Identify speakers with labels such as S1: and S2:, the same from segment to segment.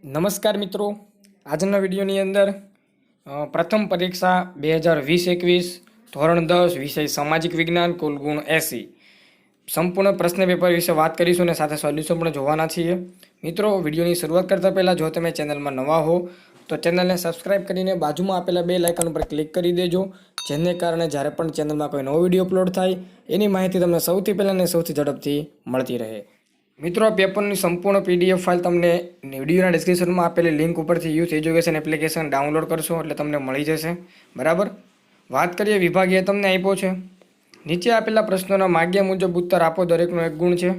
S1: નમસ્કાર મિત્રો, આજના વિડીયોની અંદર પ્રથમ પરીક્ષા 2020-21 ધોરણ 10 વિષય સામાજિક વિજ્ઞાન કુલ ગુણ 80 સંપૂર્ણ પ્રશ્ન પેપર વિશે વાત કરીશું અને સાથે સોલ્યુશન પણ જોવાના છીએ. મિત્રો, વિડીયોની શરૂઆત કરતાં પહેલાં જો તમે ચેનલમાં નવા હો તો ચેનલને સબસ્ક્રાઇબ કરીને બાજુમાં આપેલા બેલ આઇકન ઉપર ક્લિક કરી દેજો, જેને કારણે જ્યારે પણ ચેનલમાં કોઈ નવો વિડીયો અપલોડ થાય એની માહિતી તમને સૌથી પહેલાં અને સૌથી ઝડપથી મળતી રહે. મિત્રો, પેપરની સંપૂર્ણ પીડીએફ ફાઇલ તમને વિડીયોના ડિસ્ક્રિપ્શનમાં આપેલી લિંક ઉપરથી યુથ એજ્યુકેશન એપ્લિકેશન ડાઉનલોડ કરશો એટલે તમને મળી જશે. બરાબર. વાત કરીએ વિભાગીય તમને આપ્યો છે. નીચે આપેલા પ્રશ્નોના માગ્યા મુજબ ઉત્તર આપો, દરેકનો એક ગુણ છે.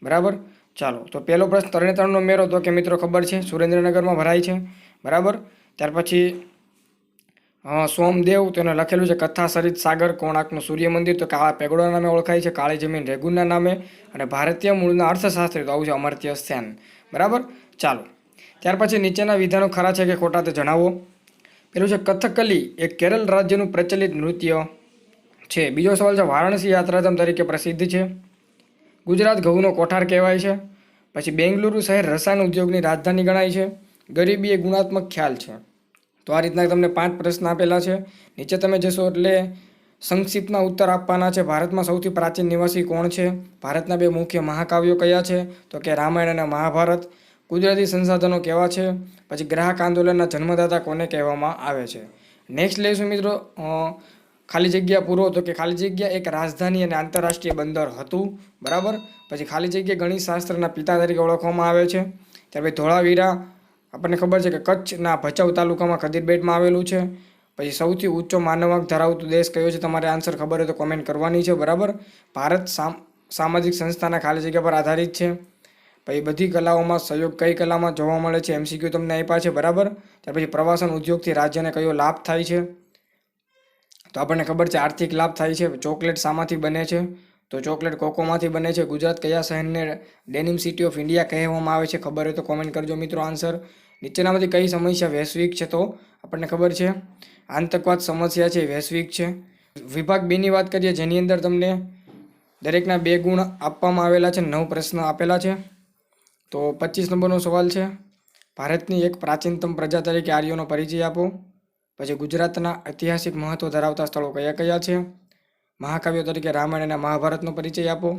S1: બરાબર. ચાલો, તો પહેલો પ્રશ્ન તરણેતરનો મેળો તો કે મિત્રો ખબર છે સુરેન્દ્રનગરમાં ભરાય છે. બરાબર. ત્યાર પછી સોમદેવ તેને લખેલું છે કથા સરિત સાગર કોણાર્કનું સૂર્ય મંદિર તો કાળા પેગોડા નામે ઓળખાય છે, કાળી જમીન રેગુનના નામે, અને ભારતીય મૂળના અર્થશાસ્ત્રી તો આવું છે અમર્ત્ય સેન. બરાબર. ચાલો, ત્યાર પછી નીચેના વિધાનો ખરા છે કે ખોટા તે જણાવો. પેલું છે કથકલી એ કેરળ રાજ્યનું પ્રચલિત નૃત્ય છે. બીજો સવાલ છે વારાણસી યાત્રાધામ તરીકે પ્રસિદ્ધ છે. ગુજરાત ઘઉંનો કોઠાર કહેવાય છે. પછી બેંગલુરુ શહેર રસાયણ ઉદ્યોગની રાજધાની ગણાય છે. ગરીબી એ ગુણાત્મક ખ્યાલ છે. તો આ રીતના તમને 5 પ્રશ્ન આપેલા છે. નીચે તમે જશો એટલે સંક્ષિપ્તના ઉત્તર આપવાના છે. ભારતમાં સૌથી પ્રાચીન નિવાસી કોણ છે? ભારતના 2 મુખ્ય મહાકાવ્યો કયા છે? તો કે રામાયણ અને મહાભારત. કુદરતી સંસાધનો કેવા છે? પછી ગ્રાહક આંદોલનના જન્મદાતા કોને કહેવામાં આવે છે? નેક્સ્ટ લઈશું મિત્રો ખાલી જગ્યા પૂરો તો કે ખાલી જગ્યા એક રાજધાની અને આંતરરાષ્ટ્રીય બંદર હતું. બરાબર. પછી ખાલી જગ્યા ગણિતશાસ્ત્રના પિતા તરીકે ઓળખવામાં આવે છે. ત્યાર પછી ધોળાવીરા આપણને ખબર છે કે કચ્છના ભચાઉ તાલુકામાં ખદીરબેટમાં આવેલું છે. પછી સૌથી ઊંચો માનવાંક ધરાવતો દેશ કયો છે? તમારે આન્સર ખબર હોય તો કોમેન્ટ કરવાની છે. બરાબર. ભારત સામાજિક સંસ્થાના ખાલી જગ્યા પર આધારિત છે. પછી બધી કલાઓમાં સહયોગ કઈ કલામાં જોવા મળે છે? MCQ તમને આપ્યા છે. બરાબર. ત્યાર પછી પ્રવાસન ઉદ્યોગથી રાજ્યને કયો લાભ થાય છે? તો આપણને ખબર છે આર્થિક લાભ થાય છે. ચોકલેટ શામાંથી બને છે? તો ચોકલેટ કોકોમાંથી બને છે. ગુજરાત કયા શહેરને ડેનિમ સિટી ઓફ ઇન્ડિયા કહેવામાં આવે છે? ખબર હોય તો કોમેન્ટ કરજો મિત્રો આન્સર. નીચેનામાંથી કઈ સમસ્યા વૈશ્વિક છે? તો આપણને ખબર છે આતંકવાદ સમસ્યા છે વૈશ્વિક છે. વિભાગ 2 ની વાત કરીએ જેની અંદર તમને દરેકના 2 ગુણ આપવામાં આવેલા છે. 9 પ્રશ્ન આપેલા છે. તો 25 નંબરનો સવાલ છે ભારતની એક પ્રાચીનતમ પ્રજા તરીકે આર્યોનો પરિચય આપો. પછી ગુજરાતના ઐતિહાસિક મહત્વ ધરાવતા સ્થળો કયા કયા છે? મહાકાવ્યો તરીકે રામાયણ અને મહાભારતનો પરિચય આપો.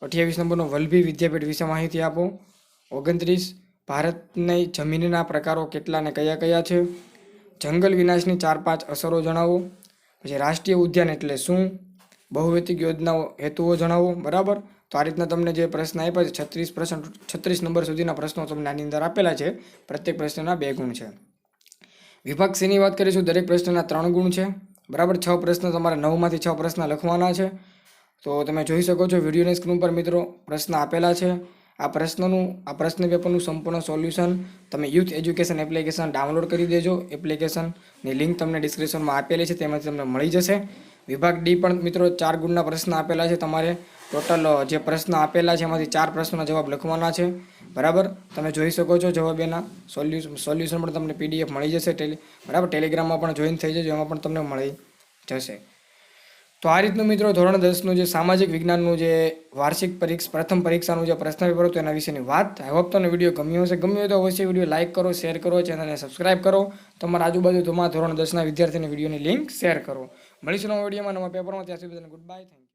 S1: 28 નંબરનો વલ્લભી વિદ્યાપીઠ વિશે માહિતી આપો. 29 ભારતની જમીનના પ્રકારો કેટલા અને કયા કયા છે? જંગલ વિનાશની 4-5 અસરો જણાવો. પછી રાષ્ટ્રીય ઉદ્યાન એટલે શું? બહુવિધ યોજનાઓ હેતુઓ જણાવો. બરાબર. તો આ રીતના તમને જે પ્રશ્ન આપ્યા છે 36 નંબર સુધીના પ્રશ્નો તમને આની અંદર આપેલા છે. પ્રત્યેક પ્રશ્નના 2 ગુણ છે. વિભાગ C ની વાત કરીશું. દરેક પ્રશ્નના 3 ગુણ છે. બરાબર. 6 પ્રશ્ન તમારે 9માંથી 6 પ્રશ્ન લખવાના છે. તો તમે જોઈ શકો છો વિડીયોની સ્ક્રીન પર મિત્રો પ્રશ્ન આપેલા છે. આ પ્રશ્ન પેપરનું સંપૂર્ણ સોલ્યુશન તમે યુથ એજ્યુકેશન એપ્લિકેશન ડાઉનલોડ કરી દેજો. એપ્લિકેશનની લિંક તમને ડિસ્ક્રિપ્શનમાં આપેલી છે, તેમાંથી તમને મળી જશે. વિભાગ D પણ મિત્રો 4 ગુણના પ્રશ્ન આપેલા છે. તમારે ટોટલ જે પ્રશ્ન આપેલા છે એમાંથી 4 પ્રશ્નોના જવાબ લખવાના છે. બરાબર. તમે જોઈ શકો છો જવાબ એના સોલ્યુશન પણ તમને PDF મળી જશે. બરાબર. ટેલિગ્રામમાં પણ જોઈન થઈ જજો, એમાં પણ તમને મળી જશે. તો આ રીતનું મિત્રો ધોરણ 10નું જે સામાજિક વિજ્ઞાનનું જે વાર્ષિક પ્રથમ પરીક્ષાનું જે પ્રશ્ન પેપર હતું એના વિશેની વાત. આઈ હોપ તમને વિડીયો ગમ્યો હશે. ગમ્યો હોય તો અવશ્ય વિડીયો લાઇક કરો, શેર કરો, ચેનલને સબસ્ક્રાઇબ કરો. તમારા આજુબાજુ ધોરણ 10ના વિદ્યાર્થીને વિડીયોની લિંક શેર કરો. મળીશું નવા વિડીયોમાં નવા પેપરમાં. ત્યાં સુધી ગુડ બાય. Thank you.